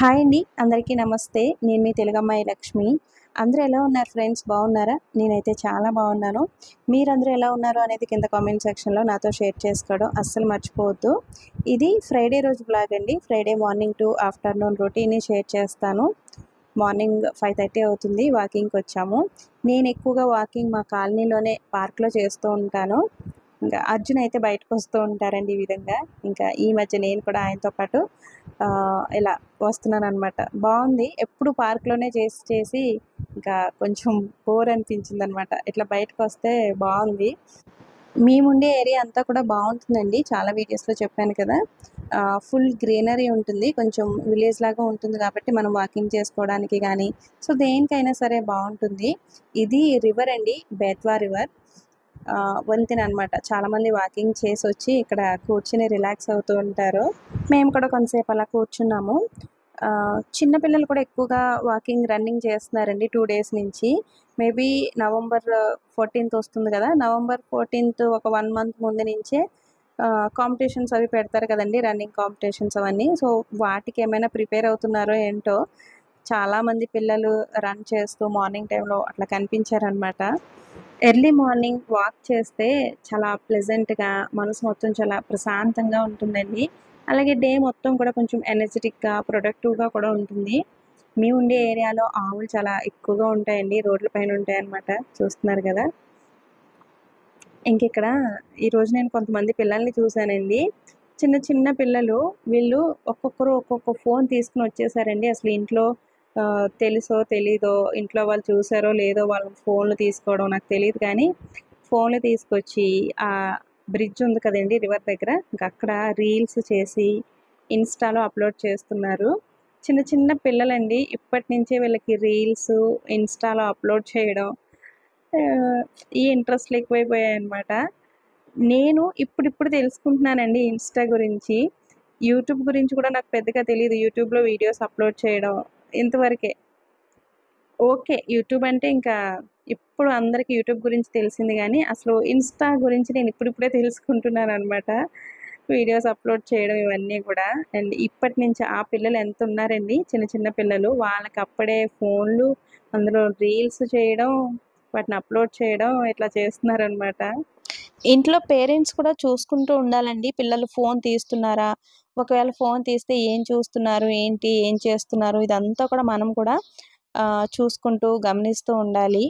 Hi అండి. అందరికీ నమస్తే. నేను మీ తెలుగమ్మాయి లక్ష్మి. అందరూ ఎలా ఉన్నారు ఫ్రెండ్స్? బాగున్నారా? నేనైతే చాలా బాగున్నాను. మీరందరూ ఎలా ఉన్నారు అనేది కింద కామెంట్ సెక్షన్‌లో నాతో షేర్ చేసుకోవడం అస్సలు మర్చిపోవద్దు. ఇది ఫ్రైడే రోజు వ్లాగ్ అండి. ఫ్రైడే మార్నింగ్ టు ఆఫ్టర్‌నూన్ రొటీన్‌ని షేర్ చేస్తాను. మార్నింగ్ 5:30 అవుతుంది. వాకింగ్‌కొచ్చాము. నేను ఎక్కువగా వాకింగ్ మా కాలనీలోనే పార్క్‌లో చేస్తూ ఉంటాను. ఇంకా అర్జున్ అయితే బయటకొస్తూ ఉంటారండి ఈ విధంగా. ఇంకా ఈ మధ్య నేను కూడా ఆయనతో పాటు ఇలా వస్తున్నాననమాట. బావుంది. ఎప్పుడు పార్క్‌లోనే చేసి ఇంకా కొంచెం బోర్ అనిపించిందనమాట. ఇట్లా బయటకొస్తే బావుంది. మేముండే ఏరియా అంతా కూడా బావుంటుందండి. చాలా వీడియోస్‌లో చెప్పాను కదా! ఫుల్ గ్రీనరీ ఉంటుంది. కొంచెం విలేజ్ లాగా ఉంటుంది కాబట్టి మనం వాకింగ్ చేసుకోవడానికి గానీ, సో, దేనికైనా సరే బావుంటుంది. ఇది రివర్ అండి. బేత్వా రివర్. వంతెన అనమాట. చాలామంది వాకింగ్ చేసొచ్చి ఇక్కడ కూర్చొని రిలాక్స్ అవుతూ ఉంటారు. మేము కూడా కొంతసేపు అలా కూర్చున్నాము. చిన్న పిల్లలు కూడా ఎక్కువగా వాకింగ్, రన్నింగ్ చేస్తున్నారండి 2 డేస్ నుంచి. మేబీ నవంబర్ 14థ్ వస్తుంది కదా! నవంబర్ 14థ్ ఒక 1 మంత్ ముందు నుంచే కాంపిటీషన్స్ అవి పెడతారు కదండీ! రన్నింగ్ కాంపిటీషన్స్ అవన్నీ. సో, వాటికేమైనా ప్రిపేర్ అవుతున్నారో ఏంటో చాలామంది పిల్లలు రన్ చేస్తూ మార్నింగ్ టైంలో అట్లా కనిపించారనమాట. ఎర్లీ మార్నింగ్ వాక్ చేస్తే చాలా ప్లెజెంట్‌గా మనసు మొత్తం చాలా ప్రశాంతంగా ఉంటుందండి. అలాగే డే మొత్తం కూడా కొంచెం ఎనర్జిటిక్‌గా, ప్రొడక్టివ్‌గా కూడా ఉంటుంది. మేముండే ఏరియాలో ఆవులు చాలా ఎక్కువగా ఉంటాయండి. రోడ్ల పైన ఉంటాయన్నమాట. చూస్తున్నారు గదా! ఇంకిక్కడ ఈరోజు నేను కొంతమంది పిల్లల్ని చూసానండి. చిన్న చిన్న పిల్లలు వీళ్ళు ఒక్కొక్కరు ఒక్కొక్క ఫోన్ తీసుకొని వచ్చేసారండి. అసలు ఇంట్లో తెలుసో తెలీదో ఇంట్లో వాళ్ళు చూసారో లేదో వాళ్ళ ఫోన్‌లు తీసుకోవడం నాకు తెలీదు కానీ, ఫోన్‌లు తీసుకొచ్చి బ్రిడ్జ్ ఉంది కదండీ రివర్ దగ్గర. ఇంకక్కడ రీల్స్ చేసి ఇన్‌స్టాలో అప్‌లోడ్ చేస్తున్నారు. చిన్న చిన్న పిల్లలండి. ఇప్పటి నుంచే వీళ్ళకి రీల్సు, ఇన్‌స్టాలో అప్‌లోడ్ చేయడం ఆహ్, ఈ ఇంట్రెస్ట్‌లు ఎక్కువైపోయాయన్నమాట. నేను ఇప్పుడిప్పుడు తెలుసుకుంటున్నానండి ఇన్‌స్టా గురించి. యూట్యూబ్ గురించి కూడా నాకు పెద్దగా తెలీదు. యూట్యూబ్‌లో వీడియోస్ అప్‌లోడ్ చేయడం ఇంతవరకే. ఓకే. యూట్యూబ్ అంటే ఇంకా ఇప్పుడు అందరికి యూట్యూబ్ గురించి తెలిసింది గానీ, అసలు ఇన్‌స్టా గురించి నేను ఇప్పుడిప్పుడే తెలుసుకుంటున్నాననమాట. వీడియోస్ అప్‌లోడ్ చేయడం ఇవన్నీ గూడా. అండ్ ఇప్పటి నుంచి ఆ పిల్లలు ఎంతున్నారండి చిన్న చిన్న పిల్లలు. వాళ్ళకప్పుడే ఫోన్‌లు, అందులో రీల్స్ చేయడం, వాటిని అప్‌లోడ్ చేయడం ఇట్లా చేస్తున్నారనమాట. ఇంట్లో పేరెంట్స్ కూడా చూసుకుంటూ ఉండాలండి. పిల్లలు ఫోన్ తీస్తున్నారా? ఒకవేళ ఫోన్ తీస్తే ఏం చూస్తున్నారు? ఏంటి? ఏం చేస్తున్నారు? ఇదంతా కూడా మనం కూడా చూసుకుంటూ, గమనిస్తూ ఉండాలి.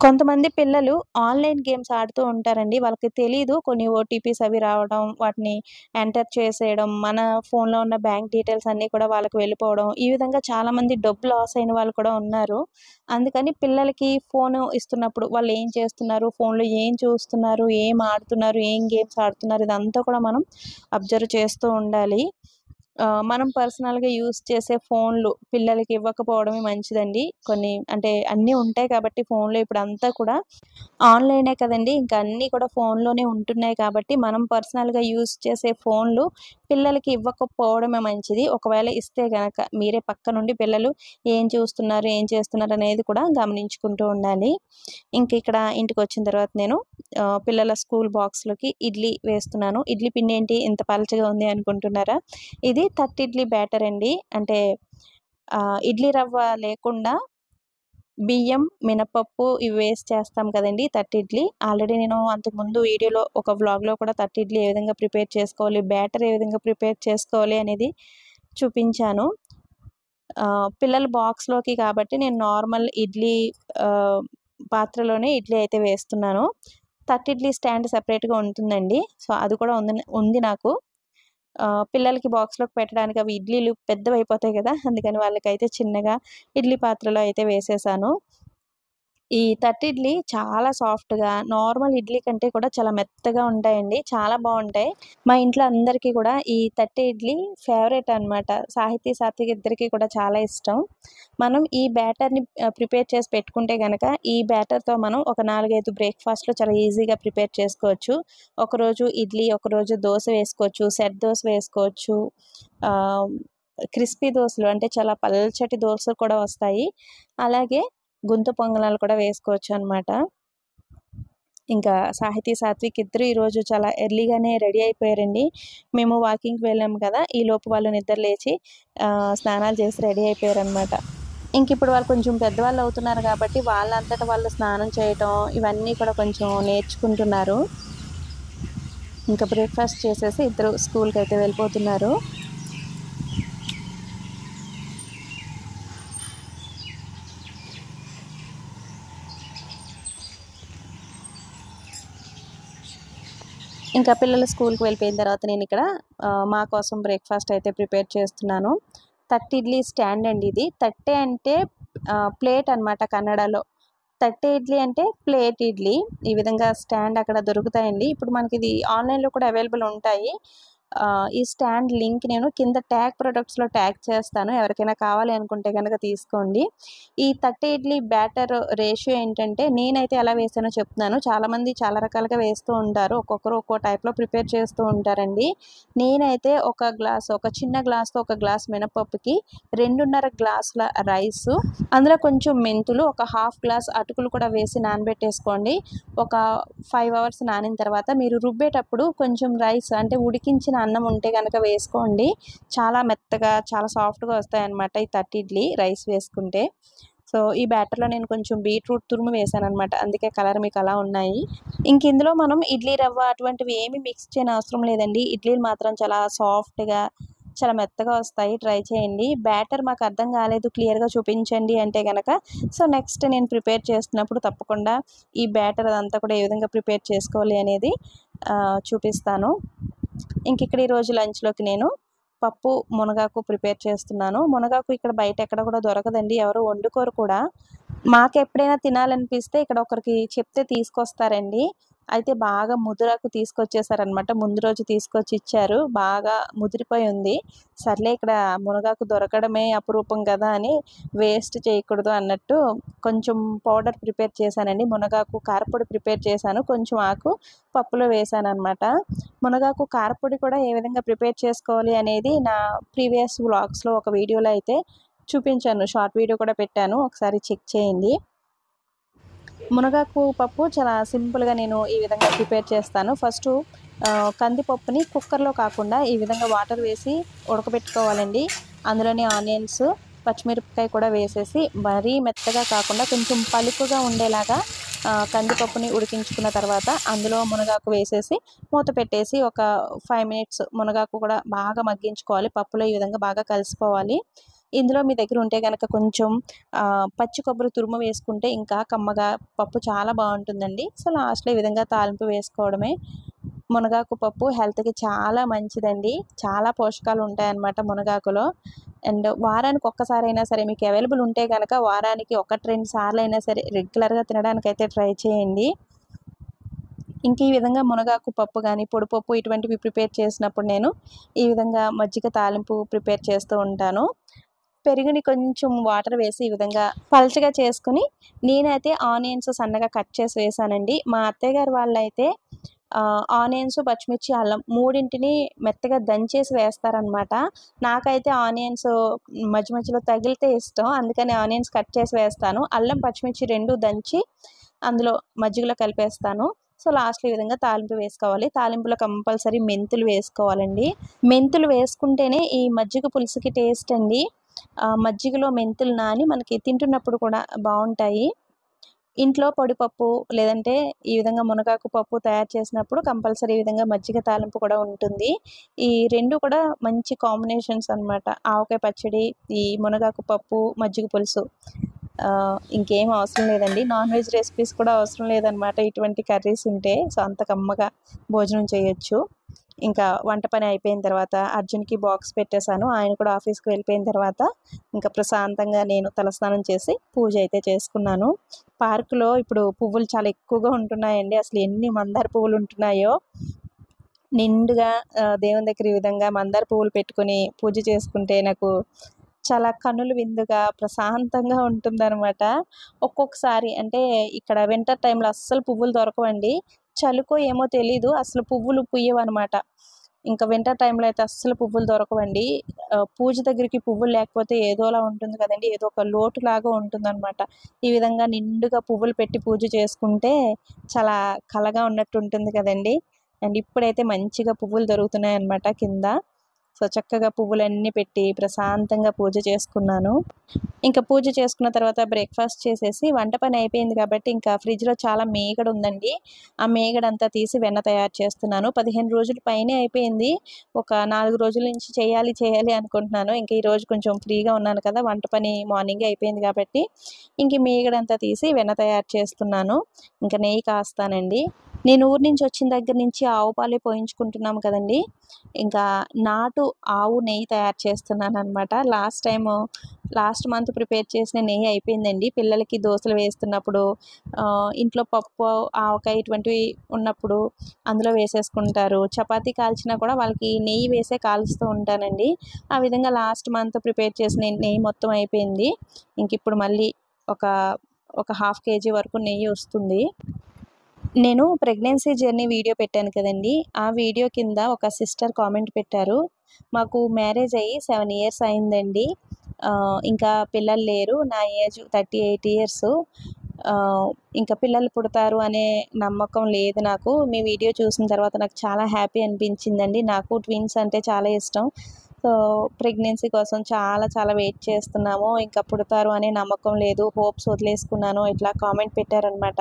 కొంతమంది పిల్లలు ఆన్‌లైన్ గేమ్స్ ఆడుతూ ఉంటారండి. వాళ్ళకి తెలీదు కొన్ని ఓటీపీస్ అవి రావడం, వాటిని ఎంటర్ చేసేయడం, మన ఫోన్‌లో ఉన్న బ్యాంక్ డీటెయిల్స్ అన్నీ కూడా వాళ్ళకి వెళ్ళిపోవడం, ఈ విధంగా చాలామంది డబ్బు లాస్ అయిన వాళ్ళు కూడా ఉన్నారు. అందుకని పిల్లలకి ఫోను ఇస్తున్నప్పుడు వాళ్ళు ఏం చేస్తున్నారు, ఫోన్‌లో ఏం చూస్తున్నారు, ఏం ఆడుతున్నారు, ఏం గేమ్స్ ఆడుతున్నారు, ఇదంతా కూడా మనం అబ్జర్వ్ చేస్తూ ఉండాలి. మనం పర్సనల్‌గా యూజ్ చేసే ఫోన్‌లు పిల్లలకి ఇవ్వకపోవడమే మంచిదండి. కొన్ని అంటే అన్నీ ఉంటాయి కాబట్టి ఫోన్‌లో ఇప్పుడంతా కూడా ఆన్‌లైనే కదండీ! ఇంకా అన్నీ కూడా ఫోన్‌లోనే ఉంటున్నాయి కాబట్టి, మనం పర్సనల్‌గా యూజ్ చేసే ఫోన్‌లు పిల్లలకి ఇవ్వకపోవడమే మంచిది. ఒకవేళ ఇస్తే గనక మీరే పక్క నుండి పిల్లలు ఏం చూస్తున్నారు, ఏం చేస్తున్నారు అనేది కూడా గమనించుకుంటూ ఉండాలి. ఇక్కడ ఇంటికొచ్చిన తర్వాత నేను పిల్లల స్కూల్ బాక్స్‌లోకి ఇడ్లీ వేస్తున్నాను. ఇడ్లీ పిండేంటి ఇంత పలచగా ఉంది అనుకుంటున్నారా? ఇది తట్టిడ్లీ బ్యాటర్ అండి. అంటే ఇడ్లీ రవ్వ లేకుండా బియ్యం, మినపప్పు ఇవి వేసి చేస్తాం కదండీ! తట్టిడ్లీ. ఆల్రెడీ నేను అంతకుముందు వీడియోలో ఒక వ్లాగ్‌లో కూడా తట్టిడ్లీ ఏ విధంగా ప్రిపేర్ చేసుకోవాలి, బ్యాటర్ ఏ విధంగా ప్రిపేర్ చేసుకోవాలి అనేది చూపించాను. పిల్లల బాక్స్‌లోకి కాబట్టి నేను నార్మల్ ఇడ్లీ ఆహ్, పాత్రలోనే ఇడ్లీ అయితే వేస్తున్నాను. తట్టిడ్లీ స్టాండ్ సెపరేట్‌గా ఉంటుందండి. సో, అది కూడా ఉంది నాకు. పిల్లలకి బాక్స్‌లోకి పెట్టడానికి అవి ఇడ్లీలు పెద్దవైపోతాయి గదా! అందుకని వాళ్ళకైతే చిన్నగా ఇడ్లీ పాత్రలో అయితే వేసేసాను. ఈ తట్టిడ్లీ చాలా సాఫ్ట్‌గా నార్మల్ ఇడ్లీ కంటే కూడా చాలా మెత్తగా ఉంటాయండి. చాలా బావుంటాయి. మా ఇంట్లో అందరికీ కూడా ఈ తట్టె ఇడ్లీ ఫేవరెట్ అనమాట. సాహితీ, సాత్విక్ ఇద్దరికీ కూడా చాలా ఇష్టం. మనం ఈ బ్యాటర్‌ని ప్రిపేర్ చేసి పెట్టుకుంటే గనక ఈ బ్యాటర్‌తో మనం ఒక 4, 5 బ్రేక్‌ఫాస్ట్‌లు చాలా ఈజీగా ప్రిపేర్ చేసుకోవచ్చు. ఒకరోజు ఇడ్లీ, ఒకరోజు దోస వేసుకోవచ్చు. సెట్ దోస వేసుకోవచ్చు. ఆహ్, క్రిస్పీ దోసలు అంటే చాలా పల్చటి దోసలు కూడా వస్తాయి. అలాగే గుంత పొంగనాలు కూడా వేసుకోవచ్చనమాట. ఇంకా సాహితీ, సాత్విక్ ఇద్దరు ఈరోజు చాలా ఎర్లీగానే రెడీ అయిపోయారండి. మేము వాకింగ్‌కి వెళ్ళాము కదా! ఈలోపు వాళ్ళు నిద్ర లేచి స్నానాలు చేసి రెడీ అయిపోయారనమాట. ఇంకిప్పుడు వాళ్ళు కొంచెం పెద్దవాళ్ళు అవుతున్నారు కాబట్టి వాళ్ళంతట వాళ్ళు స్నానం చేయటం ఇవన్నీ కూడా కొంచెం నేర్చుకుంటున్నారు. ఇంకా బ్రేక్‌ఫాస్ట్ చేసేసి ఇద్దరు స్కూల్‌కైతే వెళ్ళిపోతున్నారు. ఇంకా పిల్లలు స్కూల్‌కి వెళ్ళిపోయిన తర్వాత నేనిక్కడ మా కోసం బ్రేక్‌ఫాస్ట్ అయితే ప్రిపేర్ చేస్తున్నాను. తట్టు ఇడ్లీ స్టాండ్ అండి ఇది. తట్టె అంటే ప్లేట్ అనమాట కన్నడలో. తట్టె ఇడ్లీ అంటే ప్లేట్ ఇడ్లీ. ఈ విధంగా స్టాండ్ అక్కడ దొరుకుతాయండి. ఇప్పుడు మనకిది ఆన్‌లైన్‌లో కూడా అవైలబుల్ ఉంటాయి. ఈ స్టాండ్ లింక్ నేను కింద ట్యాగ్ ప్రొడక్ట్స్‌లో ట్యాగ్ చేస్తాను. ఎవరికైనా కావాలి అనుకుంటే గనక తీసుకోండి. ఈ తట్టె ఇడ్లీ బ్యాటర్ రేషియో ఏంటంటే నేనైతే ఎలా వేసానో చెప్తున్నాను. చాలామంది చాలా రకాలుగా వేస్తూ ఉంటారు. ఒక్కొక్కరు ఒక్కో టైప్‌లో ప్రిపేర్ చేస్తూ ఉంటారండి. నేనైతే ఒక చిన్న గ్లాస్‌తో ఒక గ్లాస్ మినపప్పుకి 2:30 గ్లాసుల రైసు, అందులో కొంచెం మెంతులు, ఒక హాఫ్ గ్లాస్ అటుకులు కూడా వేసి నానబెట్టేసుకోండి. ఒక 5 అవర్స్ నానిన తర్వాత మీరు రుబ్బేటప్పుడు కొంచెం రైస్ అంటే ఉడికించిన అన్నం ఉంటే గనక వేసుకోండి. చాలా మెత్తగా, చాలా సాఫ్ట్‌గా వస్తాయన్నమాట ఈ తట్టు ఇడ్లీ రైస్ వేసుకుంటే. సో, ఈ బ్యాటర్‌లో నేను కొంచెం బీట్రూట్ తురుము వేశాననమాట. అందుకే కలర్ మీకు అలా ఉన్నాయి. ఇందులో మనం ఇడ్లీ రవ్వ అటువంటివి ఏమి మిక్స్ చేయనవసరం లేదండి. ఇడ్లీలు మాత్రం చాలా సాఫ్ట్‌గా, చాలా మెత్తగా వస్తాయి. ట్రై చేయండి. బ్యాటర్ మాకు అర్థం కాలేదు, క్లియర్‌గా చూపించండి అంటే గనక సో, నెక్స్ట్ నేను ప్రిపేర్ చేస్తున్నప్పుడు తప్పకుండా ఈ బ్యాటర్ అదంతా కూడా ఏ విధంగా ప్రిపేర్ చేసుకోవాలి అనేది చూపిస్తాను. ఇక్కడ ఈరోజు లంచ్‌లోకి నేను పప్పు, మునగాకు ప్రిపేర్ చేస్తున్నాను. మునగాకు ఇక్కడ బయట ఎక్కడ కూడా దొరకదండి. ఎవరు వండుకోరు కూడా. మాకెప్పుడైనా తినాలనిపిస్తే ఇక్కడ ఒకరికి చెప్తే తీసుకొస్తారండి. అయితే బాగా ముదురాకు తీసుకొచ్చేసారనమాట. ముందు రోజు తీసుకొచ్చి ఇచ్చారు. బాగా ముదిరిపోయి ఉంది. సర్లే ఇక్కడ మునగాకు దొరకడమే అపురూపం కదా అని వేస్ట్ చేయకూడదు అన్నట్టు కొంచెం పౌడర్ ప్రిపేర్ చేశానండి. మునగాకు కారపొడి ప్రిపేర్ చేశాను. కొంచెం ఆకు పప్పులో వేశాననమాట. మునగాకు కారపొడి కూడా ఏ విధంగా ప్రిపేర్ చేసుకోవాలి అనేది నా ప్రీవియస్ వ్లాగ్స్‌లో ఒక వీడియోలో అయితే చూపించాను. షార్ట్ వీడియో కూడా పెట్టాను. ఒకసారి చెక్ చేయండి. మునగాకు పప్పు చాలా సింపుల్‌గా నేను ఈ విధంగా ప్రిపేర్ చేస్తాను. ఫస్టు కందిపప్పుని కుక్కర్‌లో కాకుండా ఈ విధంగా వాటర్ వేసి ఉడకబెట్టుకోవాలండి. అందులోని ఆనియన్స్, పచ్చిమిరపకాయ కూడా వేసేసి మరీ మెత్తగా కాకుండా కొంచెం పలుకుగా ఉండేలాగా కందిపప్పుని ఉడికించుకున్న తర్వాత అందులో మునగాకు వేసేసి మూత పెట్టేసి ఒక 5 మినిట్స్ మునగాకు కూడా బాగా మగ్గించుకోవాలి. పప్పులో ఈ విధంగా బాగా కలిసిపోవాలి. ఇందులో మీ దగ్గర ఉంటే గనక కొంచెం పచ్చి కొబ్బరి తురుము వేసుకుంటే ఇంకా కమ్మగా పప్పు చాలా బావుంటుందండి. సో, లాస్ట్‌లో ఈ విధంగా తాలింపు వేసుకోవడమే. మునగాకు పప్పు హెల్త్‌కి చాలా మంచిదండి. చాలా పోషకాలు ఉంటాయన్నమాట మునగాకులో. అండ్ వారానికి ఒక్కసారైనా సరే మీకు అవైలబుల్ ఉంటే గనక వారానికి 1, 2 సార్లైనా సరే రెగ్యులర్‌గా తినడానికైతే ట్రై చేయండి. ఈ విధంగా మునగాకు పప్పు గానీ, పొడిపప్పు ఇటువంటివి ప్రిపేర్ చేసినప్పుడు నేను ఈ విధంగా మజ్జిగ తాలింపు ప్రిపేర్ చేస్తూ ఉంటాను. పెరుగుని కొంచెం వాటర్ వేసి ఈ విధంగా పల్చగా చేసుకొని నేనైతే ఆనియన్స్ సన్నగా కట్ చేసి వేశానండి. మా అత్తయ్య గారు వాళ్ళైతే ఆనియన్స్, పచ్చిమిర్చి, అల్లం మూడింటిని మెత్తగా దంచేసి వేస్తారనమాట. నాకైతే ఆనియన్స్ మధ్య మధ్యలో తగిలితే ఇష్టం. అందుకని ఆనియన్స్ కట్ చేసి వేస్తాను. అల్లం, పచ్చిమిర్చి 2 దంచి అందులో మజ్జిగలో కలిపేస్తాను. సో, లాస్ట్‌లో ఈ విధంగా తాలింపు వేసుకోవాలి. తాలింపులో కంపల్సరీ మెంతులు వేసుకోవాలండి. మెంతులు వేసుకుంటేనే ఈ మజ్జిగ పులుసుకి టేస్ట్ అండి. మజ్జిగలో మెంతులు నాని మనకి తింటున్నప్పుడు కూడా బావుంటాయి. ఇంట్లో పొడిపప్పు లేదంటే ఈ విధంగా మునగాకు పప్పు తయారు చేసినప్పుడు కంపల్సరీ ఈ విధంగా మజ్జిగ తాలింపు కూడా ఉంటుంది. ఈ 2 కూడా మంచి కాంబినేషన్స్ అనమాట. ఆవకాయ పచ్చడి, ఈ మునగాకు పప్పు, మజ్జిగ పులుసు. ఇంకేం అవసరం లేదండి. నాన్ వెజ్ రెసిపీస్ కూడా అవసరం లేదనమాట ఇటువంటి కర్రీస్ ఉంటే. సో, అంత కమ్మగా భోజనం చేయొచ్చు. ఇంకా వంట పని అయిపోయిన తర్వాత అర్జున్‌కి బాక్స్ పెట్టేశాను. ఆయన కూడా ఆఫీస్‌కి వెళ్ళిపోయిన తర్వాత ఇంకా ప్రశాంతంగా నేను తలస్నానం చేసి పూజ అయితే చేసుకున్నాను. పార్క్‌లో ఇప్పుడు పువ్వులు చాలా ఎక్కువగా ఉంటున్నాయండి. అసలు ఎన్ని మందార పువ్వులు ఉంటున్నాయో. నిండుగా దేవుని దగ్గర ఈ విధంగా మందార పువ్వులు పెట్టుకొని పూజ చేసుకుంటే నాకు చాలా కనుల విందుగా, ప్రశాంతంగా ఉంటుందనమాట. ఒక్కొక్కసారి అంటే ఇక్కడ వింటర్ టైమ్‌లో అస్సలు పువ్వులు దొరకవండి. చలికో ఏమో తెలీదు అసలు పువ్వులు పూయవనమాట. ఇంకా వింటర్ టైంలో అయితే అస్సలు పువ్వులు దొరకవండి. పూజ దగ్గరికి పువ్వులు లేకపోతే ఏదోలా ఉంటుంది కదండీ! ఏదో ఒక లోటులాగా ఉంటుందనమాట. ఈ విధంగా నిండుగా పువ్వులు పెట్టి పూజ చేసుకుంటే చాలా కళగా ఉన్నట్టు ఉంటుంది కదండీ! అండ్ ఇప్పుడైతే మంచిగా పువ్వులు దొరుకుతున్నాయన్నమాట కింద. సో, చక్కగా పువ్వులన్నీ పెట్టి ప్రశాంతంగా పూజ చేసుకున్నాను. ఇంక పూజ చేసుకున్న తర్వాత బ్రేక్‌ఫాస్ట్ చేసేసి వంట పని అయిపోయింది కాబట్టి ఇంకా ఫ్రిడ్జ్‌లో చాలా మీగడ ఉందండి. ఆ మీగడంతా తీసి వెన్న తయారు చేస్తున్నాను. 15 రోజుల పైనే అయిపోయింది. ఒక 4 రోజుల నుంచి చేయాలి, చేయాలి అనుకుంటున్నాను. ఇంక ఈరోజు కొంచెం ఫ్రీగా ఉన్నాను కదా! వంట పని మార్నింగే అయిపోయింది కాబట్టి ఇంక ఈ మీగడంతా తీసి వెన్న తయారు చేస్తున్నాను. ఇంక నెయ్యి కాస్తానండి. నేను ఊరు నుంచి వచ్చిన దగ్గర నుంచి ఆవు పాలే పోయించుకుంటున్నాం కదండీ! ఇంకా నాటు ఆవు నెయ్యి తయారు చేస్తున్నాననమాట. లాస్ట్ మంత్ ప్రిపేర్ చేసిన నెయ్యి అయిపోయిందండి. పిల్లలకి దోసలు వేస్తున్నప్పుడు ఇంట్లో పప్పు, ఆవకాయ ఇటువంటివి ఉన్నప్పుడు అందులో వేసేసుకుంటారు. చపాతీ కాల్చినా కూడా వాళ్ళకి నెయ్యి వేసే కాలుస్తూ ఉంటానండి. ఆ విధంగా లాస్ట్ మంత్ ప్రిపేర్ చేసిన నెయ్యి మొత్తం అయిపోయింది. ఇంకిప్పుడు మళ్ళీ ఒక ఒక హాఫ్ కేజీ వరకు నెయ్యి వస్తుంది. నేను ప్రెగ్నెన్సీ జర్నీ వీడియో పెట్టాను కదండీ! ఆ వీడియో కింద ఒక సిస్టర్ కామెంట్ పెట్టారు. మాకు మ్యారేజ్ అయ్యి 7 ఇయర్స్ అయిందండి. ఇంకా పిల్లలు లేరు. నా ఏజ్ 38 ఇయర్స్. ఇంకా పిల్లలు పుడతారు అనే నమ్మకం లేదు నాకు. మీ వీడియో చూసిన తర్వాత నాకు చాలా హ్యాపీ అనిపించిందండి. నాకు ట్విన్స్ అంటే చాలా ఇష్టం. సో, ప్రెగ్నెన్సీ కోసం చాలా చాలా వెయిట్ చేస్తున్నాము. ఇంకా పుడతారు అనే నమ్మకం లేదు. హోప్స్ వదిలేసుకున్నాను. ఇట్లా కామెంట్ పెట్టారనమాట.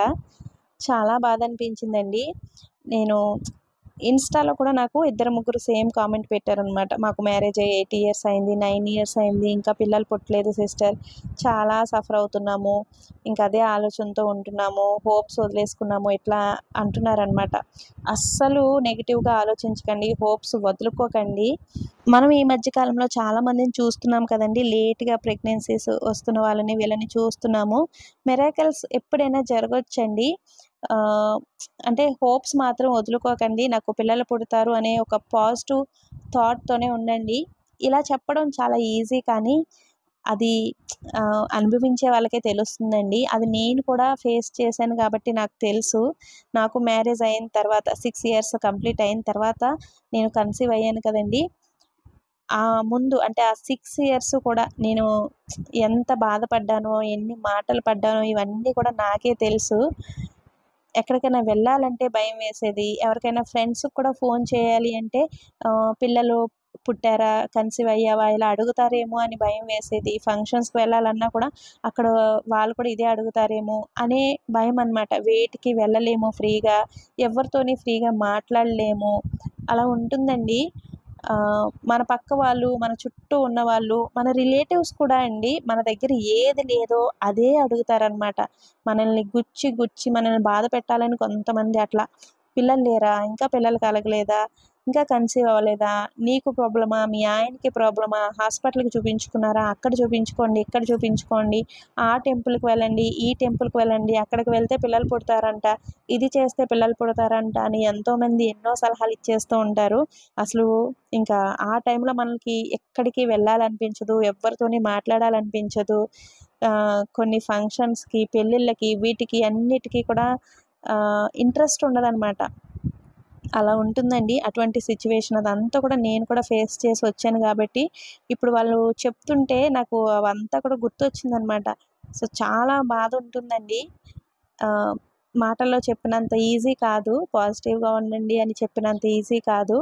చాలా బాధ అనిపించిందండి. నేను ఇన్‌స్టాలో కూడా నాకు ఇద్దరు, ముగ్గురు సేమ్ కామెంట్ పెట్టారనమాట. మాకు మ్యారేజ్ అయ్యి 8 ఇయర్స్ అయింది, 9 ఇయర్స్ అయింది. ఇంకా పిల్లలు పుట్టలేదు సిస్టర్. చాలా సఫర్ అవుతున్నాము. ఇంకా అదే ఆలోచనతో ఉంటున్నాము. హోప్స్ వదిలేసుకున్నాము. ఇట్లా అంటున్నారనమాట. అస్సలు నెగెటివ్‌గా ఆలోచించకండి. హోప్స్ వదులుకోకండి. మనం ఈ మధ్య కాలంలో చాలా మందిని చూస్తున్నాం కదండీ! లేట్‌గా ప్రెగ్నెన్సీస్ వస్తున్న వాళ్ళని, వీళ్ళని చూస్తున్నాము. మిరాకిల్స్ ఎప్పుడైనా జరగొచ్చండి. ఆహ్, అంటే హోప్స్ మాత్రం వదులుకోకండి. నాకు పిల్లలు పుడతారు అనే ఒక పాజిటివ్ థాట్‌తోనే ఉండండి. ఇలా చెప్పడం చాలా ఈజీ కానీ అది అనుభవించే వాళ్ళకే తెలుస్తుందండి. అది నేను కూడా ఫేస్ చేశాను కాబట్టి నాకు తెలుసు. నాకు మ్యారేజ్ అయిన తర్వాత 6 ఇయర్స్ కంప్లీట్ అయిన తర్వాత నేను కన్సీవ్ అయ్యాను కదండీ! ముందు అంటే ఆ 6 ఇయర్స్ కూడా నేను ఎంత బాధపడ్డానో, ఎన్ని మాటలు పడ్డానో ఇవన్నీ కూడా నాకే తెలుసు. ఎక్కడికైనా వెళ్ళాలంటే భయం వేసేది. ఎవరికైనా ఫ్రెండ్స్‌కి కూడా ఫోన్ చేయాలి అంటే పిల్లలు పుట్టారా? కన్సీవ్ అయ్యావా? ఇలా అడుగుతారేమో అని భయం వేసేది. ఫంక్షన్స్‌కి వెళ్ళాలన్నా కూడా అక్కడ వాళ్ళు కూడా ఇదే అడుగుతారేమో అనే భయమనమాట. వేటికి వెళ్ళలేము ఫ్రీగా. ఎవరితోని ఫ్రీగా మాట్లాడలేము. అలా ఉంటుందండి. మన పక్క వాళ్ళు, మన చుట్టూ ఉన్నవాళ్ళు, మన రిలేటివ్స్ కూడా అండి మన దగ్గర ఏది లేదో అదే అడుగుతారనమాట. మనల్ని గుచ్చి, గుచ్చి మనల్ని బాధ పెట్టాలని కొంతమంది అట్లా. పిల్లలు లేరా? ఇంకా పిల్లలు కలగలేదా? ఇంకా కన్సీవ్ అవ్వలేదా? నీకు ప్రాబ్లమా? మీ ఆయనకి ప్రాబ్లమా? హాస్పిటల్‌కి చూపించుకున్నారా? అక్కడ చూపించుకోండి, ఇక్కడ చూపించుకోండి. ఆ టెంపుల్‌కి వెళ్ళండి, ఈ టెంపుల్‌కి వెళ్ళండి. అక్కడికి వెళ్తే పిల్లలు పుడతారంట. ఇది చేస్తే పిల్లలు పుడతారంట అని ఎంతోమంది ఎన్నో సలహాలు ఇచ్చేస్తూ ఉంటారు. అసలు ఇంకా ఆ టైంలో మనకి ఎక్కడికి వెళ్ళాలనిపించదు. ఎవ్వరితోని మాట్లాడాలనిపించదు. కొన్ని ఫంక్షన్స్‌కి, పెళ్ళిళ్ళకి వీటికి అన్నిటికి కూడా ఇంట్రెస్ట్ ఉండదనమాట. అలా ఉంటుందండి. అటువంటి సిట్యుయేషన్ అదంతా కూడా నేను కూడా ఫేస్ చేసి వచ్చాను గాబట్టి, ఇప్పుడు వాళ్ళు చెప్తుంటే నాకు అవంతా కూడా గుర్తొచ్చిందనమాట. సో, చాలా బాధుంటుందండి. ఆహ్, మాటల్లో చెప్పినంత ఈజీ కాదు. పాజిటివ్‌గా ఉండండి అని చెప్పినంత ఈజీ కాదు.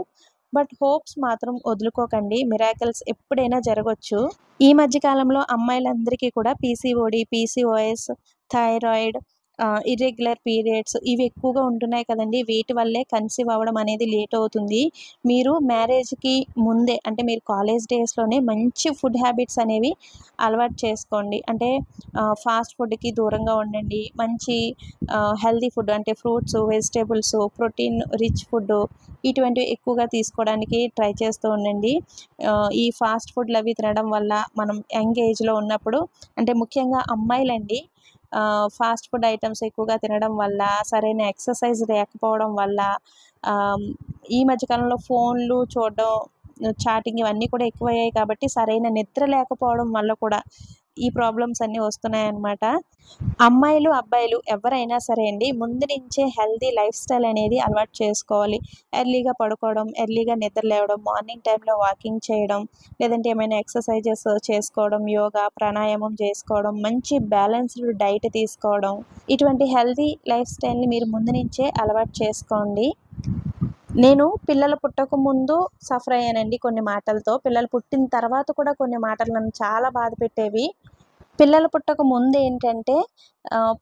బట్ హోప్స్ మాత్రం వదులుకోకండి. మిరాకిల్స్ ఎప్పుడైనా జరగొచ్చు. ఈ మధ్య కాలంలో అమ్మాయిలందరికీ కూడా PCOD, PCOS, thyroid, irregular periods ఇవి ఎక్కువగా ఉంటున్నాయి కదండీ! వీటి వల్లే కన్సీవ్ అవ్వడం అనేది లేట్ అవుతుంది. మీరు మ్యారేజ్‌కి ముందే అంటే మీరు కాలేజ్ డేస్‌లోనే మంచి ఫుడ్ హ్యాబిట్స్ అనేవి అలవాటు చేసుకోండి. అంటే ఫాస్ట్ ఫుడ్‌కి దూరంగా ఉండండి. మంచి హెల్తీ ఫుడ్ అంటే fruits, vegetables, protein rich food ఇటువంటివి ఎక్కువగా తీసుకోవడానికి ట్రై చేస్తూ ఉండండి. ఈ ఫాస్ట్ ఫుడ్‌లవి తినడం వల్ల మనం యంగ్ ఏజ్‌లో ఉన్నప్పుడు అంటే ముఖ్యంగా అమ్మాయిలండి ఫాస్ట్ ఫుడ్ ఐటెమ్స్ ఎక్కువగా తినడం వల్ల, సరైన ఎక్సర్సైజ్ లేకపోవడం వల్ల, ఆహ్, ఈ మధ్య కాలంలో ఫోన్‌లు చూడడం, చాటింగ్ ఇవన్నీ కూడా ఎక్కువయ్యాయి కాబట్టి సరైన నిద్ర లేకపోవడం వల్ల కూడా ఈ ప్రాబ్లమ్స్ అన్నీ వస్తున్నాయన్నమాట. అమ్మాయిలు, అబ్బాయిలు ఎవరైనా సరే అండి ముందు నుంచే హెల్తీ లైఫ్ స్టైల్ అనేది అలవాటు చేసుకోవాలి. ఎర్లీగా పడుకోవడం, ఎర్లీగా నిద్ర లేవడం, మార్నింగ్ టైంలో వాకింగ్ చేయడం, లేదంటే ఏమైనా ఎక్సర్సైజెస్ చేసుకోవడం, యోగా, ప్రాణాయామం చేసుకోవడం, మంచి బ్యాలెన్స్డ్ డైట్ తీసుకోవడం, ఇటువంటి హెల్తీ లైఫ్ స్టైల్‌ని మీరు ముందు నుంచే అలవాటు చేసుకోండి. నేను పిల్లలు పుట్టకముందు సఫర్ అయ్యానండి కొన్ని మాటలతో. పిల్లలు పుట్టిన తర్వాత కూడా కొన్ని మాటలు నన్ను చాలా బాధపెట్టేవి. పిల్లలు పుట్టక ముందేంటంటే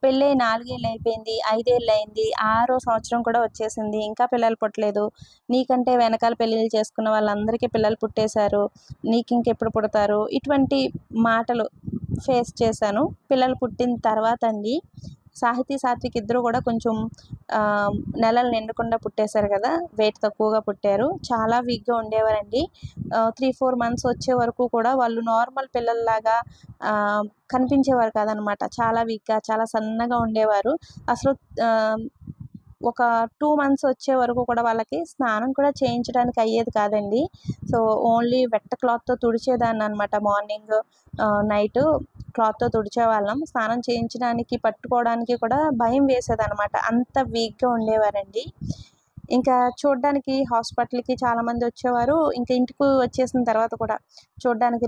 పెళ్ళై 4 ఏళ్ళు అయిపోయింది, 5 ఏళ్ళు అయింది, 6 సంవత్సరం కూడా వచ్చేసింది. ఇంకా పిల్లలు పుట్టలేదు. నీకంటే వెనకాల పెళ్ళిళ్ళు చేసుకున్న వాళ్ళందరికీ పిల్లలు పుట్టేశారు. నీకింకెప్పుడు పుడతారు? ఇటువంటి మాటలు ఫేస్ చేశాను. పిల్లలు పుట్టిన తర్వాత అండి సాహితీ, సాత్విక్ ఇద్దరు కూడా కొంచెం నెలలు నిండకుండా పుట్టేశారు కదా! వెయిట్ తక్కువగా పుట్టారు. చాలా వీక్‌గా ఉండేవారండి. 3, 4 మంత్స్ వచ్చే వరకు కూడా వాళ్ళు నార్మల్ పిల్లల్లాగా కనిపించేవారు కాదనమాట. చాలా వీక్‌గా, చాలా సన్నగా ఉండేవారు. అసలు ఒక 2 మంత్స్ వచ్చే వరకు కూడా వాళ్ళకి స్నానం కూడా చేయించడానికి అయ్యేది కాదండి. సో, ఓన్లీ వెట్ క్లాత్‌తో తుడిచేదాన్ననమాట. మార్నింగ్, నైటు క్లాత్‌తో తుడిచేవాళ్ళం. స్నానం చేయించడానికి, పట్టుకోవడానికి కూడా భయం వేసేదనమాట. అంత వీక్‌గా ఉండేవారండి. ఇంకా చూడ్డానికి హాస్పిటల్‌కి చాలామంది వచ్చేవారు. ఇంకా ఇంటికి వచ్చేసిన తర్వాత కూడా చూడ్డానికి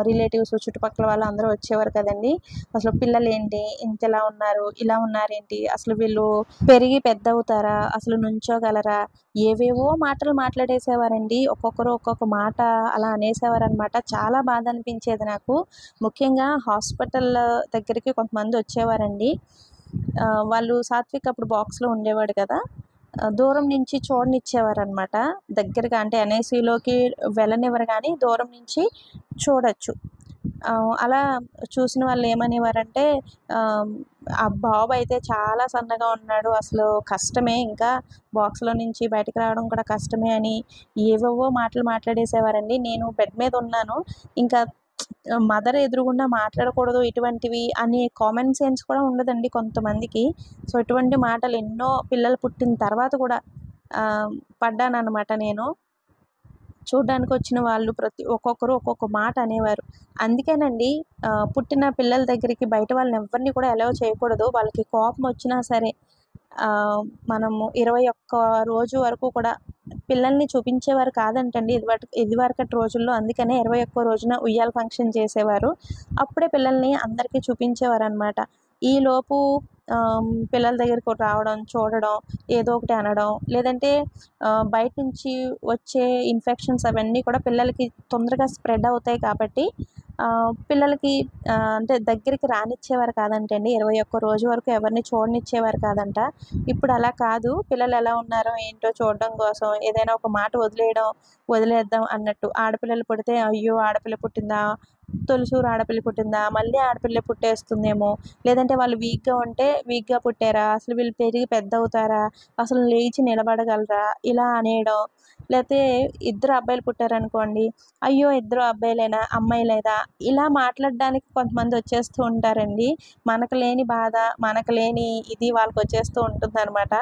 రిలేటివ్స్ చుట్టుపక్కల వాళ్ళందరూ వచ్చేవారు కదండీ! అసలు పిల్లలేంటి ఇంతలా ఉన్నారు, ఇలా ఉన్నారేంటి, అసలు వీళ్ళు పెరిగి పెద్దవుతారా, అసలు నుంచోగలరా, ఏవేవో మాటలు మాట్లాడేసేవారండి. ఒక్కొక్కరు ఒక్కొక్క మాట అలా అనేసేవారనమాట. చాలా బాధ అనిపించేది నాకు. ముఖ్యంగా హాస్పిటల్ దగ్గరికి కొంతమంది వచ్చేవారండి. వాళ్ళు సాత్విక్ అప్పుడు బాక్స్‌లో ఉండేవాడు కదా! దూరం నుంచి చూడనిచ్చేవారనమాట. దగ్గరగా అంటే ఎన్ఐసీలోకి వెళ్ళనివ్వరు గానీ దూరం నుంచి చూడొచ్చు. అలా చూసిన వాళ్ళు ఏమనేవారంటే ఆ బాబు అయితే చాలా సన్నగా ఉన్నాడు. అసలు కష్టమే ఇంకా బాక్స్‌లో నుంచి బయటకి రావడం కూడా కష్టమే అని ఏవేవో మాటలు మాట్లాడేసేవారండి. నేను బెడ్ మీద ఉన్నాను. ఇంకా మదర్ ఎదురుగుండా మాట్లాడకూడదు ఇటువంటివి అనే కామన్ సెన్స్ కూడా ఉండదండి కొంతమందికి. సో, ఇటువంటి మాటలు ఎన్నో పిల్లలు పుట్టిన తర్వాత కూడా పడ్డాననమాట నేను. చూడ్డానికొచ్చిన వాళ్ళు ఒక్కొక్కరు ఒక్కొక్క మాట అనేవారు. అందుకేనండి పుట్టిన పిల్లల దగ్గరికి బయట వాళ్ళని ఎవ్వరిని కూడా అలౌ చేయకూడదు. వాళ్ళకి కోపమొచ్చినా సరే మనము 21 రోజు వరకు కూడా పిల్లల్ని చూపించేవారు కాదంటండి ఇదివరకటి రోజుల్లో. అందుకనే 21 రోజున ఉయ్యాల ఫంక్షన్ చేసేవారు. అప్పుడే పిల్లల్ని అందరికీ చూపించేవారనమాట. ఈలోపు పిల్లల దగ్గరికి రావడం, చూడడం, ఏదో ఒకటి అనడం, లేదంటే బయట నుంచి వచ్చే ఇన్ఫెక్షన్స్ అవన్నీ కూడా పిల్లలకి తొందరగా స్ప్రెడ్ అవుతాయి కాబట్టి పిల్లలకి అంటే దగ్గరికి రానిచ్చేవారు కాదంటండి. 21 రోజు వరకు ఎవరిని చూడనిచ్చేవారు కాదంట. ఇప్పుడు అలా కాదు. పిల్లలు ఎలా ఉన్నారో ఏంటో చూడడం కోసం ఏదైనా ఒక మాట వదిలేద్దాం అన్నట్టు. ఆడపిల్లలు పుడితే అయ్యో! ఆడపిల్ల పుట్టిందా? తొలిసూరు ఆడపిల్ల పుట్టిందా? మళ్ళీ ఆడపిల్లే పుట్టేస్తుందేమో! లేదంటే వాళ్ళు వీక్‌గా ఉంటే వీక్‌గా పుట్టారా? అసలు వీళ్ళు పెరిగి పెద్దవుతారా? అసలు లేచి నిలబడగలరా? ఇలా అనేయడం. లేతే ఇద్దరు అబ్బాయిలు పుట్టారనుకోండి, అయ్యో! ఇద్దరు అబ్బాయిలేనా? అమ్మాయి లేదా? ఇలా మాట్లాడడానికి కొంతమంది వచ్చేస్తూ ఉంటారండి. మనకు లేని బాధ, మనకు లేని ఇది వాళ్ళకొచ్చేస్తూ ఉంటుందనమాట.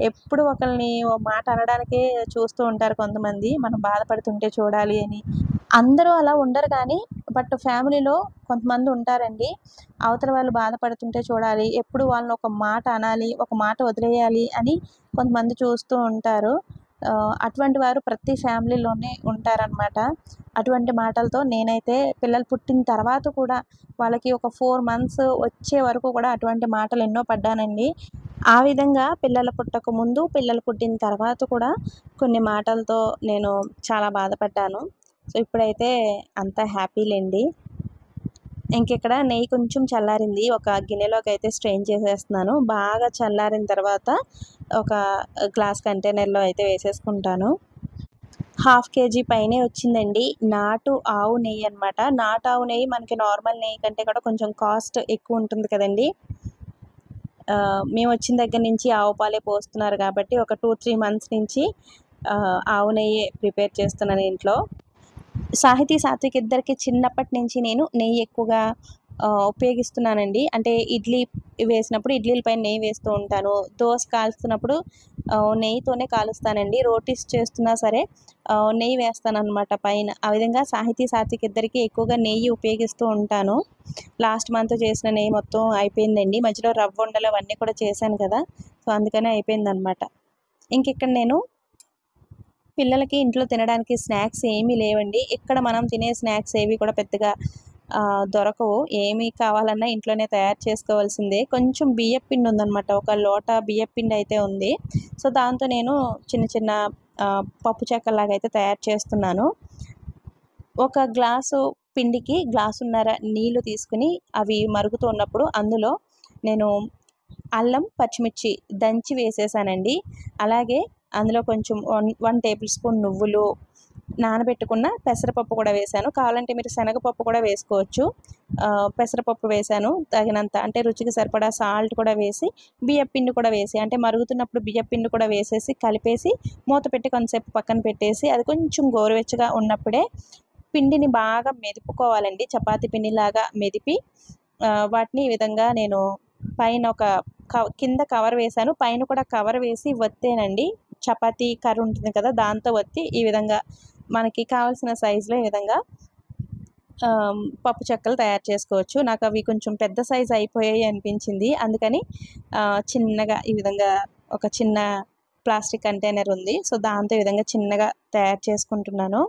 ఎప్పుడు ఒకళ్ళని ఓ మాట అనడానికే చూస్తూ ఉంటారు కొంతమంది. మనం బాధపడుతుంటే చూడాలి అని. అందరూ అలా ఉండరు గానీ, బట్ ఫ్యామిలీలో కొంతమంది ఉంటారండి. అవతల వాళ్ళు బాధపడుతుంటే చూడాలి, ఎప్పుడు వాళ్ళని ఒక మాట అనాలి, ఒక మాట వదిలేయాలి అని కొంతమంది చూస్తూ ఉంటారు. అటువంటి వారు ప్రతి ఫ్యామిలీలోనే ఉంటారనమాట. అటువంటి మాటలతో నేనైతే పిల్లలు పుట్టిన తర్వాత కూడా వాళ్ళకి ఒక 4 మంత్స్ వచ్చే వరకు కూడా అటువంటి మాటలు ఎన్నో పడ్డానండి. ఆ విధంగా పిల్లలు పుట్టకముందు, పిల్లలు పుట్టిన తర్వాత కూడా కొన్ని మాటలతో నేను చాలా బాధపడ్డాను. సో, ఇప్పుడైతే అంతా హ్యాపీలెండి. ఇంకిక్కడ నెయ్యి కొంచెం చల్లారింది. ఒక గిన్నెలోకైతే స్ట్రెయిన్ చేసేస్తున్నాను. బాగా చల్లారిన తర్వాత ఒక గ్లాస్ కంటైనర్‌లో అయితే వేసేసుకుంటాను. 1/2 కేజీ పైనే వచ్చిందండి. నాటు ఆవు నెయ్యి అనమాట. నాటు ఆవు నెయ్యి మనకి నార్మల్ నెయ్యి కంటే కూడా కొంచెం కాస్ట్ ఎక్కువుంటుంది కదండీ! మేమొచ్చిన దగ్గర నుంచి ఆవు పాలే పోస్తున్నారు కాబట్టి ఒక 2, 3 మంత్స్ నుంచి ఆవు నెయ్యే ప్రిపేర్ చేస్తున్నాను ఇంట్లో. సాహితీ, సాత్విక్ ఇద్దరికి చిన్నప్పటి నుంచి నేను నెయ్యి ఎక్కువగా ఉపయోగిస్తున్నానండి. అంటే ఇడ్లీ వేసినప్పుడు ఇడ్లీల పైన నెయ్యి వేస్తూ ఉంటాను. దోస కాలుస్తున్నప్పుడు నెయ్యితోనే కాలుస్తానండి. రోటీస్ చేస్తున్నా సరే నెయ్యి వేస్తాననమాట పైన. ఆ విధంగా సాత్విక్ ఇద్దరికీ ఎక్కువగా నెయ్యి ఉపయోగిస్తూ ఉంటాను. లాస్ట్ మంత్ చేసిన నెయ్యి మొత్తం అయిపోయిందండి. మధ్యలో రవ్వుండలు అవన్నీ కూడా చేశాను కదా! సో, అందుకనే అయిపోయిందనమాట. ఇంకిక్కడ నేను పిల్లలకి ఇంట్లో తినడానికి స్నాక్స్ ఏమీ లేవండి. ఇక్కడ మనం తినే స్నాక్స్ ఏవి కూడా పెద్దగా దొరకవు. ఏమి కావాలన్నా ఇంట్లోనే తయారు చేసుకోవాల్సిందే. కొంచెం బియ్యపు పిండి ఉందనమాట. ఒక లోట బియ్యపు పిండి అయితే ఉంది. సో, దాంతో నేను చిన్న చిన్న పప్పు చెక్కల్లాగా అయితే తయారు చేస్తున్నాను. ఒక గ్లాసు పిండికి గ్లాసున్నర నీళ్లు తీసుకొని అవి మరుగుతూ ఉన్నప్పుడు అందులో నేను అల్లం, పచ్చిమిర్చి దంచి వేసేసానండి. అలాగే అందులో కొంచెం 1 టేబుల్ స్పూన్ నువ్వులు, నానబెట్టుకున్న పెసరపప్పు కూడా వేశాను. కావాలంటే మీరు శనగపప్పు కూడా వేసుకోవచ్చు. పెసరపప్పు వేశాను తగినంత, అంటే రుచికి సరిపడా సాల్ట్ కూడా వేసి, బియ్యపు పిండి కూడా వేసి, అంటే మరుగుతున్నప్పుడు బియ్యపు పిండి కూడా వేసేసి కలిపేసి మూత పెట్టి కొంతసేపు పక్కన పెట్టేసి అది కొంచెం గోరువెచ్చగా ఉన్నప్పుడే పిండిని బాగా మెదుపుకోవాలండి. చపాతీ పిండిలాగా మెదిపి వాటిని ఈ విధంగా నేను పైన ఒక కింద కవర్ వేశాను. పైన కూడా కవర్ వేసి ఒత్తానండి. చపాతీ కర్ర ఉంటుంది కదా! దాంతో ఒత్తి ఈ విధంగా మనకి కావాల్సిన సైజులో ఈ విధంగా పప్పు చెక్కలు తయారు చేసుకోవచ్చు. నాకు అవి కొంచెం పెద్ద సైజ్ అయిపోయాయి అనిపించింది. అందుకని చిన్నగా ఈ విధంగా ఒక చిన్న ప్లాస్టిక్ కంటైనర్ ఉంది. సో, దాంతో ఈ విధంగా చిన్నగా తయారు చేసుకుంటున్నాను.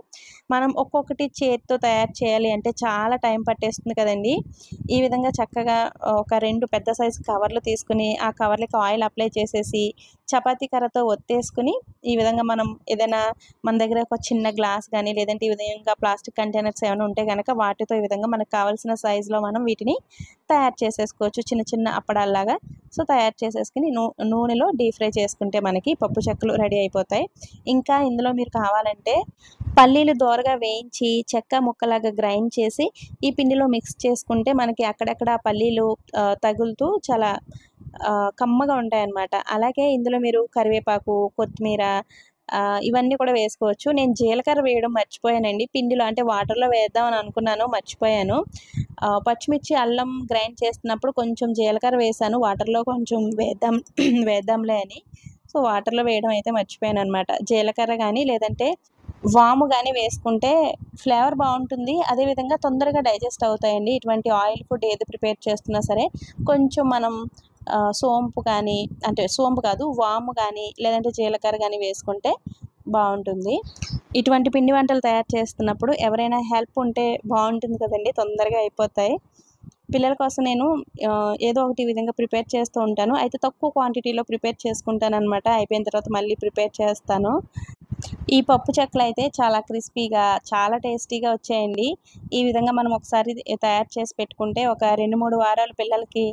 మనం ఒక్కొక్కటి చేత్తో తయారు చేయాలి అంటే చాలా టైం పట్టేస్తుంది కదండీ! ఈ విధంగా చక్కగా ఒక 2 పెద్ద సైజు కవర్లు తీసుకొని, ఆ కవర్లకి ఆయిల్ అప్లై చేసేసి, చపాతీ కర్రతో ఒత్తేసుకొని, ఈ విధంగా మనం ఏదైనా మన దగ్గర ఒక చిన్న గ్లాస్ గానీ, లేదంటే ఈ విధంగా ప్లాస్టిక్ కంటైనర్స్ ఏమైనా ఉంటే గనక వాటితో ఈ విధంగా మనకు కావాల్సిన సైజులో మనం వీటిని తయారు చేసేసుకోవచ్చు. చిన్న చిన్న అప్పడాల్లాగా. సో, తయారు చేసేసుకొని నూనెలో డీప్ ఫ్రై చేసుకుంటే మనకి పప్పు చెక్కలు రెడీ అయిపోతాయి. ఇంకా ఇందులో మీరు కావాలంటే పల్లీలు దోరగా వేయించి చెక్క ముక్కలాగా గ్రైండ్ చేసి ఈ పిండిలో మిక్స్ చేసుకుంటే మనకి అక్కడక్కడ పల్లీలు తగులుతూ చాలా కమ్మగా ఉంటాయన్నమాట. అలాగే ఇందులో మీరు కరివేపాకు, కొత్తిమీర ఇవన్నీ కూడా వేసుకోవచ్చు. నేను జీలకర్ర వేయడం మర్చిపోయానండి పిండిలో. అంటే వాటర్‌లో వేద్దామని అనుకున్నాను, మర్చిపోయాను. పచ్చిమిర్చి, అల్లం గ్రైండ్ చేస్తున్నప్పుడు కొంచెం జీలకర్ర వేశాను. వాటర్‌లో కొంచెం వేద్దాంలే అని. సో, వాటర్‌లో వేయడం అయితే మర్చిపోయాననమాట. జీలకర్ర గానీ, లేదంటే వాము గానీ వేసుకుంటే ఫ్లేవర్ బావుంటుంది. అదేవిధంగా తొందరగా డైజెస్ట్ అవుతాయండి. ఇటువంటి ఆయిల్ ఫుడ్ ఏది ప్రిపేర్ చేస్తున్నా సరే, కొంచెం మనం సోంపు కానీ, అంటే సోంపు కాదు, వాము గానీ, లేదంటే జీలకర్ర గానీ వేసుకుంటే బావుంటుంది. ఇటువంటి పిండి వంటలు తయారు చేస్తున్నప్పుడు ఎవరైనా హెల్ప్ ఉంటే బావుంటుంది కదండీ! తొందరగా అయిపోతాయి. పిల్లల కోసం నేను ఏదో ఒకటి ఈ విధంగా ప్రిపేర్ చేస్తూ ఉంటాను. అయితే తక్కువ క్వాంటిటీలో ప్రిపేర్ చేసుకుంటాననమాట. అయిపోయిన తర్వాత మళ్ళీ ప్రిపేర్ చేస్తాను. ఈ పప్పు చెక్కలైతే చాలా క్రిస్పీగా, చాలా టేస్టీగా వచ్చాయండి. ఈ విధంగా మనం ఒకసారి తయారు చేసి పెట్టుకుంటే ఒక 2, 3 వారాలు పిల్లలకి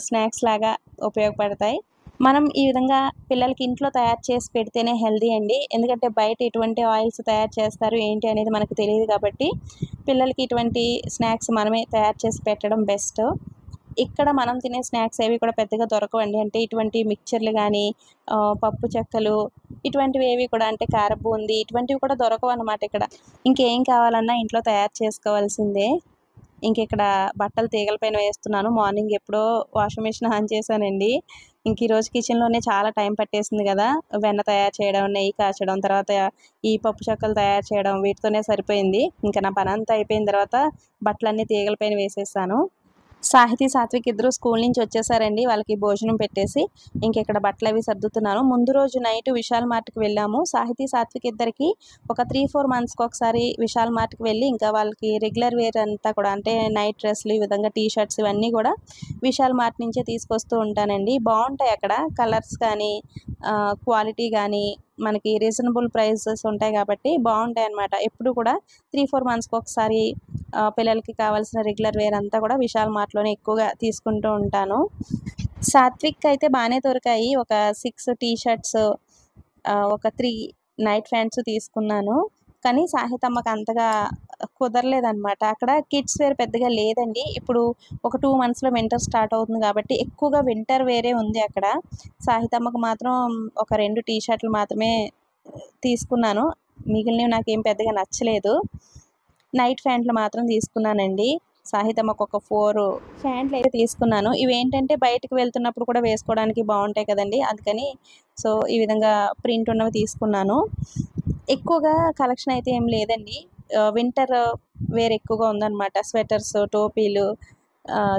స్నాక్స్ లాగా ఉపయోగపడతాయి. మనం ఈ విధంగా పిల్లలకి ఇంట్లో తయారు చేసి పెడితేనే హెల్తీ అండి. ఎందుకంటే బయట ఎటువంటి ఆయిల్స్ తయారు చేస్తారు, ఏంటి అనేది మనకు తెలీదు కాబట్టి, పిల్లలకి ఇటువంటి స్నాక్స్ మనమే తయారు చేసి పెట్టడం బెస్ట్. ఇక్కడ మనం తినే స్నాక్స్ ఏవి కూడా పెద్దగా దొరకవండి. అంటే ఇటువంటి మిక్చర్‌లు గానీ, పప్పు చెక్కలు ఇటువంటివి ఏవి కూడా, అంటే కార బూందీ ఇటువంటివి కూడా దొరకవనమాట ఇక్కడ. ఇంకేం కావాలన్నా ఇంట్లో తయారు చేసుకోవాల్సిందే. ఇంకిక్కడ బట్టలు తీగల పైన వేస్తున్నాను. మార్నింగ్ ఎప్పుడో వాషింగ్ మిషన్ ఆన్ చేశానండి. ఈరోజు కిచెన్‌లోనే చాలా టైం పట్టేసింది గదా! వెన్న తయారు చేయడం, నెయ్యి కాచడం, తర్వాత ఈ పప్పు చెక్కలు తయారు చేయడం వీటితోనే సరిపోయింది. ఇంక నా పనంతా అయిపోయిన తర్వాత బట్టలన్నీ తీగల పైన వేసేసాను. సాత్విక్ ఇద్దరు స్కూల్ నుంచి వచ్చేసారండి. వాళ్ళకి భోజనం పెట్టేసి ఇంకిక్కడ బట్టలవి సర్దుతున్నాను. ముందు రోజు నైట్ విశాల్ మార్ట్‌కి వెళ్ళాము. సాత్విక్ ఇద్దరికి ఒక 3, 4 మంత్స్‌కి ఒకసారి విశాల్ మార్ట్‌కి వెళ్ళి ఇంకా వాళ్ళకి రెగ్యులర్ వేర్ అంతా కూడా, అంటే నైట్ డ్రెస్‌లు, ఈ విధంగా టీ షర్ట్స్ ఇవన్నీ కూడా విశాల్ మార్ట్ నుంచే తీసుకొస్తూ ఉంటానండి. బావుంటాయి అక్కడ. కలర్స్ కానీ, క్వాలిటీ గానీ మనకి రీజనబుల్ ప్రైసెస్ ఉంటాయి కాబట్టి బావుంటాయన్నమాట. ఎప్పుడు కూడా 3, 4 మంత్స్‌కి ఒకసారి పిల్లలకి కావాల్సిన రెగ్యులర్ వేర్ అంతా కూడా విశాల్ మార్ట్‌లోనే ఎక్కువగా తీసుకుంటూ ఉంటాను. సాత్విక్ అయితే బానే దొరికాయి. ఒక 6 టీ షర్ట్స్, ఒక 3 నైట్ ప్యాంట్స్ తీసుకున్నాను. కానీ సాహితమ్మకి అంతగా కుదరలేదనమాట. అక్కడ కిడ్స్ వేర్ పెద్దగా లేదండి. ఇప్పుడు ఒక 2 మంత్స్‌లో వింటర్ స్టార్ట్ అవుతుంది కాబట్టి ఎక్కువగా వింటర్ వేరే ఉంది అక్కడ. సాహితమ్మకు మాత్రం ఒక 2 టీ షర్టులు మాత్రమే తీసుకున్నాను. మిగిలినవి నాకేం పెద్దగా నచ్చలేదు. నైట్ ప్యాంట్లు మాత్రం తీసుకున్నానండి. సాహితమ్మకు ఒక 4 ప్యాంట్లు అయితే తీసుకున్నాను. ఇవేంటంటే బయటకు వెళ్తున్నప్పుడు కూడా వేసుకోవడానికి బాగుంటాయి కదండి, అందుకని సో ఈ విధంగా ప్రింట్ ఉన్నవి తీసుకున్నాను. ఎక్కువగా కలెక్షన్ అయితే ఏం లేదండి. వింటర్ వేర్ ఎక్కువగా ఉందన్నమాట. స్వెటర్స్, టోపీలు,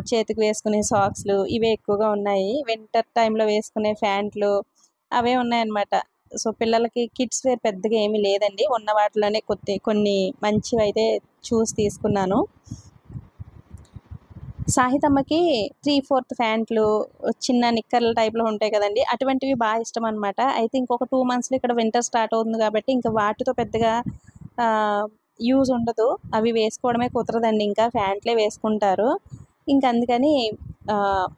చేతికి వేసుకునే సాక్స్లు ఇవే ఎక్కువగా ఉన్నాయి. వింటర్ టైంలో వేసుకునే ప్యాంట్లు అవే ఉన్నాయన్నమాట. సో పిల్లలకి కిడ్స్ వేర్ పెద్దగా ఏమీ లేదండి. ఉన్న వాటిలోనే కొన్ని మంచివైతే చూసి తీసుకున్నాను. సాహితమ్మకి 3/4 ప్యాంట్లు, చిన్న నిక్కర్ల టైప్‌లో ఉంటాయి కదండీ, అటువంటివి బాగా ఇష్టం అనమాట. అయితే ఇంకొక 2 మంత్స్‌లో ఇక్కడ వింటర్ స్టార్ట్ అవుతుంది కాబట్టి ఇంకా వాటితో పెద్దగా ఆహ్, యూజ్ ఉండదు. అవి వేసుకోవడమే కుదరదండి, ఇంకా ప్యాంట్లే వేసుకుంటారు. ఇంక అందుకని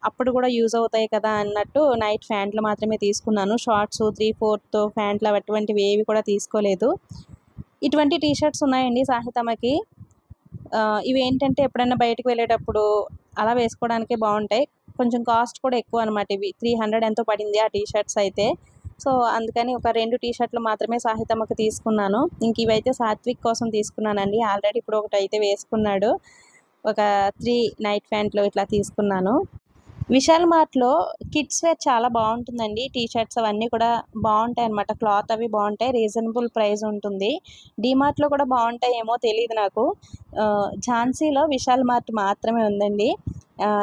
అప్పుడు కూడా యూజ్ అవుతాయి కదా అన్నట్టు నైట్ ప్యాంట్లు మాత్రమే తీసుకున్నాను. షార్ట్స్ 3/4 ప్యాంట్లు అటువంటివి ఏవి కూడా తీసుకోలేదు. ఇటువంటి టీ షర్ట్స్ ఉన్నాయండి సాహితమ్మకి. ఇవేంటంటే ఎప్పుడైనా బయటికి వెళ్ళేటప్పుడు అలా వేసుకోవడానికే బాగుంటాయి. కొంచెం కాస్ట్ కూడా ఎక్కువ అనమాట. ఇవి 300 ఎంతో పడింది ఆ టీ షర్ట్స్ అయితే. సో అందుకని ఒక 2 టీ షర్ట్లు మాత్రమే సాహితమ్మకి తీసుకున్నాను. ఇంక ఇవైతే సాత్విక్ కోసం తీసుకున్నానండి. ఆల్రెడీ ఇప్పుడు ఒకటైతే వేసుకున్నాడు. ఒక 3 నైట్ ప్యాంట్లు ఇట్లా తీసుకున్నాను. విశాల్ మార్ట్‌లో కిడ్స్ వేర్ చాలా బాగుంటుందండి. టీ షర్ట్స్ అవన్నీ కూడా బాగుంటాయన్నమాట. క్లాత్ అవి బాగుంటాయి. రీజనబుల్ ప్రైస్ ఉంటుంది. డీమార్ట్‌లో కూడా బాగుంటాయేమో తెలీదు నాకు. ఝాన్సీలో విశాల్ మార్ట్ మాత్రమే ఉందండి.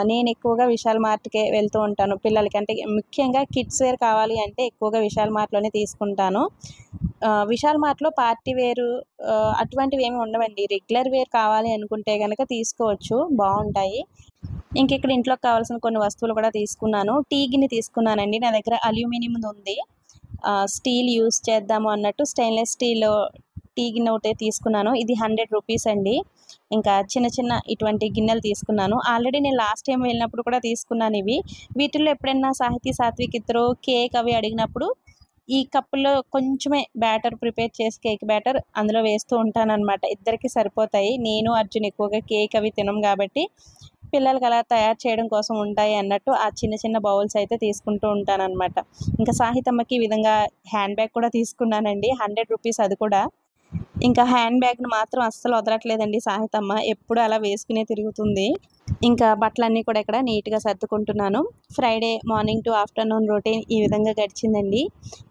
నేను ఎక్కువగా విశాల్ మార్ట్‌కే వెళ్తూ ఉంటాను. పిల్లలకి అంటే ముఖ్యంగా కిడ్స్ వేర్ కావాలి అంటే ఎక్కువగా విశాల్ మార్ట్‌లోనే తీసుకుంటాను. విశాల్ మార్ట్‌లో పార్టీ వేరు అటువంటివి ఏమి ఉండవండి. రెగ్యులర్ వేర్ కావాలి అనుకుంటే గనక తీసుకోవచ్చు, బాగుంటాయి. ఇంకిక్కడ ఇంట్లోకి కావాల్సిన కొన్ని వస్తువులు కూడా తీసుకున్నాను. టీ గిన్నె తీసుకున్నానండి. నా దగ్గర అల్యూమినియంది ఉంది. స్టీల్ యూజ్ చేద్దాము అన్నట్టు స్టెయిన్‌లెస్ స్టీల్ టీ గిన్నె ఒకటే తీసుకున్నాను. ఇది 100 రూపీస్ అండి. ఇంకా చిన్న చిన్న ఇటువంటి గిన్నెలు తీసుకున్నాను. ఆల్రెడీ నేను లాస్ట్ టైం వెళ్ళినప్పుడు కూడా తీసుకున్నాను ఇవి. వీటిల్లో ఎప్పుడైనా సాత్విక్ ఇద్దరు కేక్ అవి అడిగినప్పుడు ఈ కప్పుల్లో కొంచెమే బ్యాటర్ ప్రిపేర్ చేసి, కేక్ బ్యాటర్ అందులో వేస్తూ ఉంటానన్నమాట. ఇద్దరికి సరిపోతాయి. నేను, అర్జున్ ఎక్కువగా కేక్ అవి తినం కాబట్టి పిల్లలకి అలా తయారు చేయడం కోసం ఉంటాయి అన్నట్టు ఆ చిన్న చిన్న బౌల్స్ అయితే తీసుకుంటూ ఉంటానన్నమాట. ఇంకా సాహితమ్మకి ఈ విధంగా హ్యాండ్ బ్యాగ్ కూడా తీసుకున్నానండి. 100 రూపీస్ అది కూడా. ఇంకా హ్యాండ్ బ్యాగ్‌ని మాత్రం అస్సలు వదలట్లేదండి సాహితమ్మ. ఎప్పుడు అలా వేసుకునే తిరుగుతుంది. ఇంకా బట్టలన్నీ కూడా ఇక్కడ నీట్‌గా సర్దుకుంటున్నాను. Friday morning to afternoon routine ఈ విధంగా గడిచిందండి.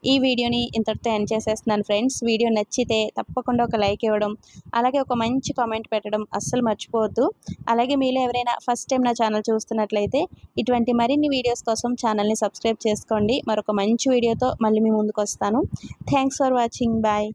ఈ వీడియోని ఇంతటితో ఎండ్ చేసేస్తున్నాను ఫ్రెండ్స్. వీడియో నచ్చితే తప్పకుండా ఒక లైక్ ఇవ్వడం, అలాగే ఒక మంచి కామెంట్ పెట్టడం అస్సలు మర్చిపోవద్దు. అలాగే మీలో ఎవరైనా ఫస్ట్ టైం నా ఛానల్ చూస్తున్నట్లయితే ఇటువంటి మరిన్ని వీడియోస్ కోసం ఛానల్‌ని సబ్స్క్రైబ్ చేసుకోండి. మరొక మంచి వీడియోతో మళ్ళీ మీ ముందుకు వస్తాను. Thanks for watching. బాయ్.